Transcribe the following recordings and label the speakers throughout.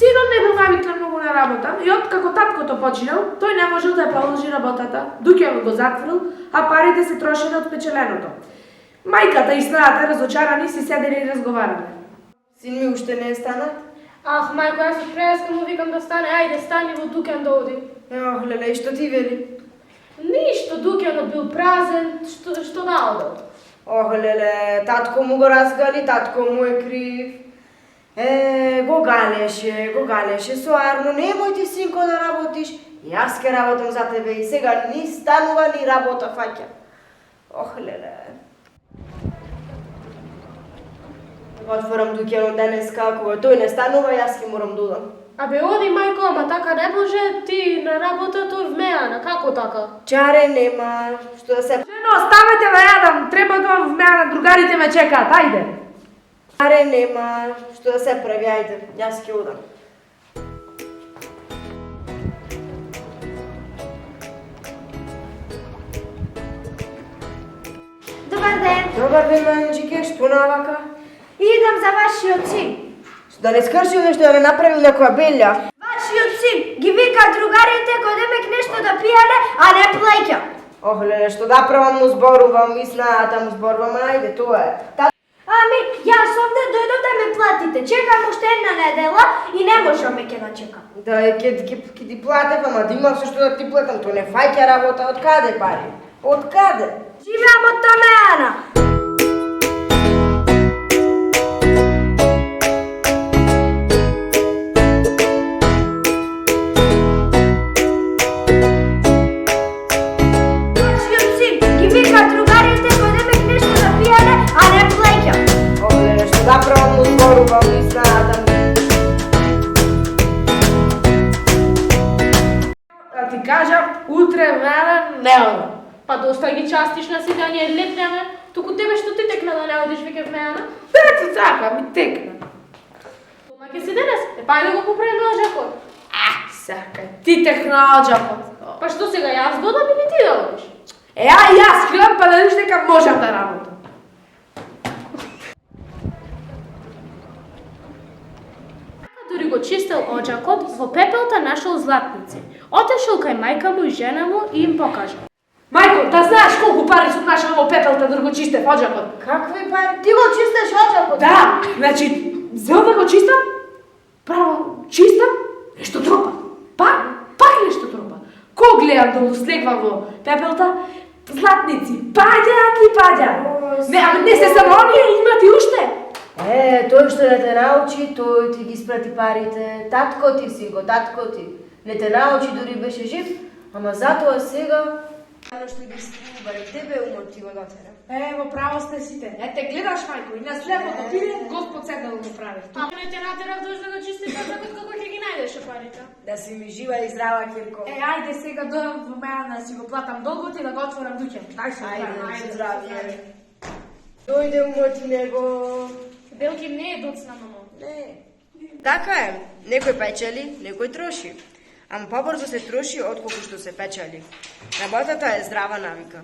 Speaker 1: Синот не бил навикнат многу на работа и откако таткото починал, тој не можел да ја продолжи работата. Дуќанот го затворил, а парите се трошеле од печеленото. Мајката и снаата, разочарани, си седеле и разговарале.
Speaker 2: Син ми уште не е станат?
Speaker 3: Ах, мајко, јас од преска му викам да стане, ајде, стани во дуќан да оди.
Speaker 2: Ох, леле, и што ти вели?
Speaker 3: Ништо, дуќанот бил празен, што да одел.
Speaker 2: Ох, леле, татко му го разгали, татко му е крив. Го галеше, со Арно, немој ти, синко, да работиш. Јас ке работам за тебе и сега ни станува, ни работа фаќа. Ох, леле. Отворам дуќанот денеска, кога тој не станува, јас ке морам да одам.
Speaker 3: Абе, оди, мајко, ама така не може, ти на работа, тој вмеана, како така?
Speaker 2: Чаре нема, што да се...
Speaker 1: Жено, оставете ме јадам, треба да одам в меана, другарите ме чекаат, ајде.
Speaker 2: Чаре нема, што да се прави, ајде, јас ке одам.
Speaker 4: Добар ден!
Speaker 2: Добар ден, Манчике, што навака?
Speaker 4: Идам за вашиот син.
Speaker 2: Да не скршил нешто, да не направил некоја белја.
Speaker 4: Вашиот син ги вика другарите кој демек нешто да пијале, а не плеќа.
Speaker 2: Ох, леле, што да правам му зборувам, и снаата му зборувам, ајде, тоа е.
Speaker 4: Ами, јас овде дојдов да ме платите. Чекам уште една недела и не можам веќе да чекам.
Speaker 2: Да, ќе ти платев, ама да имам се што да ти платам, тоа не фаќа работа, од каде пари? Од каде?
Speaker 4: Живеам од Томеана. Вашиот син ги вика другарите кој демек нешто да пијале, а не плеќа.
Speaker 2: Ох, леле, што да правам му зборувам, и снаата му.
Speaker 1: Да ти кажам, утре мене не одам.
Speaker 3: Па доста ги частиш на сите, а ние лепнеме, туку тебе што ти текна да не одиш веќе вмеана?
Speaker 1: Ето така, ми текна.
Speaker 3: Дома ќе си денес, па да го поправим лажакот.
Speaker 1: Сакај, ти текна оджакот.
Speaker 3: Па што сега, јас додам или ти да одиш?
Speaker 1: Јас гледам па да видиш дека можам да работам.
Speaker 3: Дори го чистел оджакот, во пепелта нашол златници. Отешол кај мајка му и жена му и им покажа.
Speaker 1: Мајко, да знаеш колку пари сум нашол во пепелта да го чистев оджакот?
Speaker 2: Какви пари? Ти го чистеш оджакот?
Speaker 1: Да, значи, зел да го чистам, право чистам, нешто тропа. Пак нешто тропа. Ко гледам долу слегва во пепелта, златници, паѓаат и паѓаат. Не се само оние, имат и уште.
Speaker 2: Тој што не те научи, тој ти ги спрати парите. Татко ти, синко, татко ти. Не те научи, дури беше жив, ама затоа сега... Ано што ги скрува, барем тебе умот ти го натера.
Speaker 1: Ево, право сте сите. Ете, гледаш, мајко, и на слепото тиде Господ седнал го прави.
Speaker 3: Ама не те натерав да го чистиш оджакот како ќе ги најдеше парите.
Speaker 2: Да си ми жива и здрава, Кирко.
Speaker 1: Ајде сега дојам во меана да си го платам долгот и да го отворам дуќан.
Speaker 2: Ајде, здравје. Дојде умот и него...
Speaker 3: Белки не е доцна, мамо.
Speaker 2: Не. Така е, некој печели, некој троши. Ама побрзо се троши отколку што се печели. Работата е здрава навика.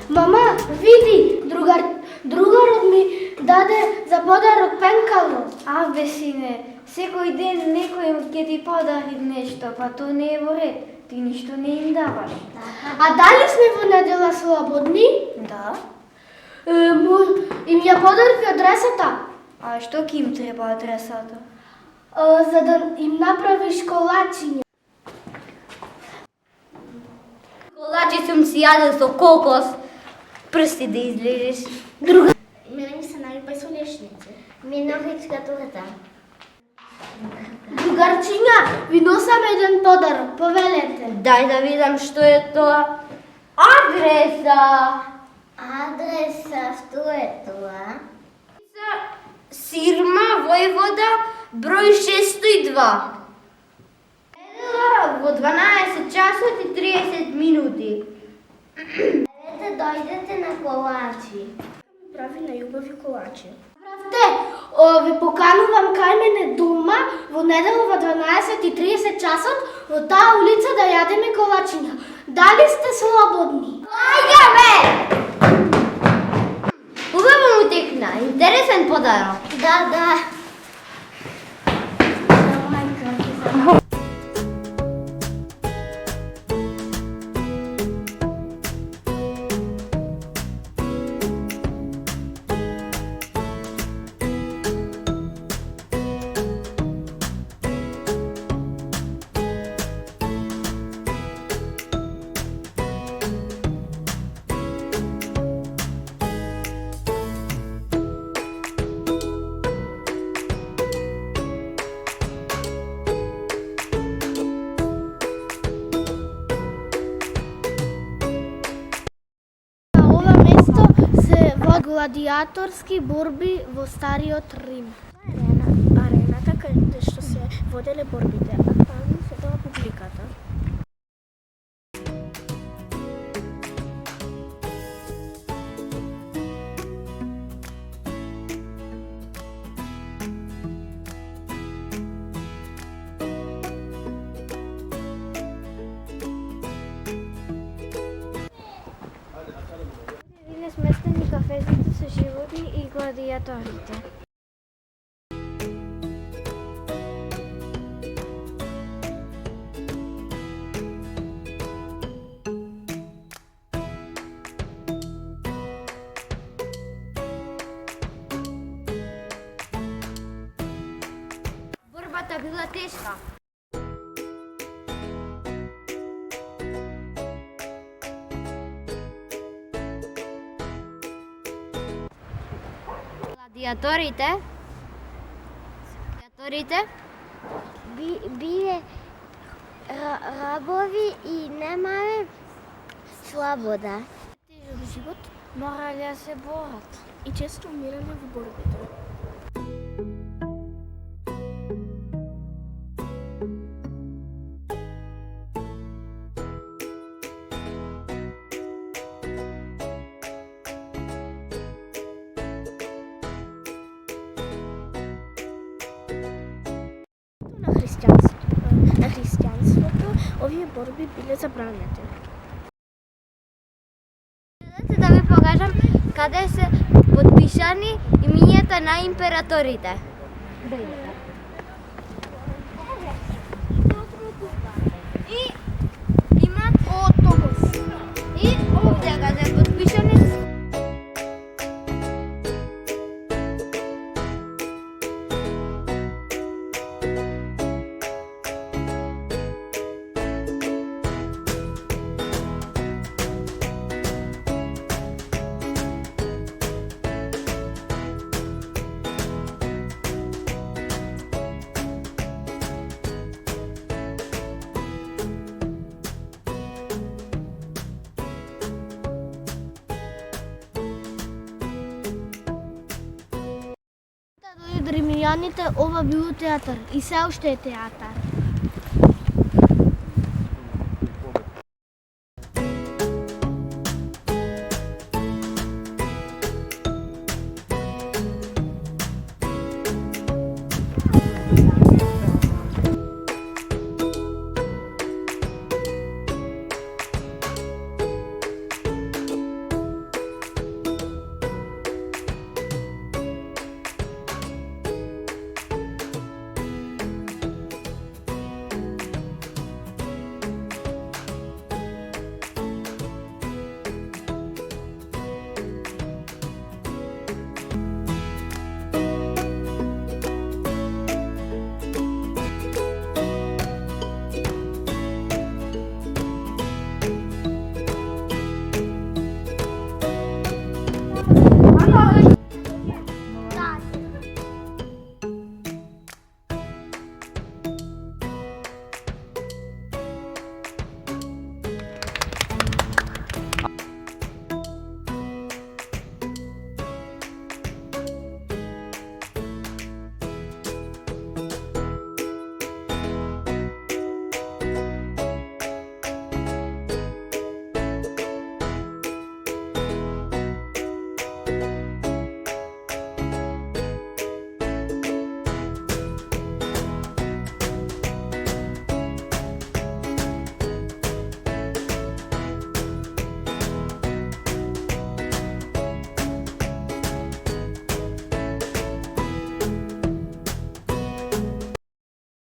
Speaker 4: Мама, види, другарот ми даде за подарок пенкало. Абе, сине, секој ден некој ќе ти подари нешто, па тоа не е во ред. Ти ништо не им даваш. А дали сме во недела слободни? Да. Им ја подари адресата. А што ќе им треба адресата? За да им направиш колачиња.
Speaker 5: Колачи сум си јадел со кокос. Прсти да излежеш.
Speaker 3: борба со лешници.
Speaker 4: Минохичка турата. Другарчиња, ви носам еден подарок, повелете.
Speaker 5: Дај да видам што е тоа. Адреса!
Speaker 4: Адреса, што е тоа?
Speaker 5: Сирма, Војвода, број 602. Во 12 часот и 30 минути.
Speaker 4: Ете, дојдете на колачи.
Speaker 3: Прави најубави колачи.
Speaker 4: Правте, ви поканувам кај мене дома во недела во 12:30 часот во таа улица да јадеме колачиња. Дали сте слободни?
Speaker 5: Ајаме! Убаво му текна, интересен подарок.
Speaker 4: Да. Ова место се во гладиаторски борби во стариот Рим.
Speaker 3: Арената каде што се воделе борбите, а таму се тоа публиката.
Speaker 4: Биле сместени кафезите со животни и гладиаторите.
Speaker 5: Борбата била тешка. Гладиаторите
Speaker 4: Биле рабови и немале слобода.
Speaker 3: Тежок живот, морале да се борат и често умирале во борбите. На христијанството овие борби биле забранети.
Speaker 5: да ви покажам каде се подпишани имињата на императорите. И имат отогос. И овде каде е подпишани
Speaker 4: Од римјаните ова било театар и се уште е театар.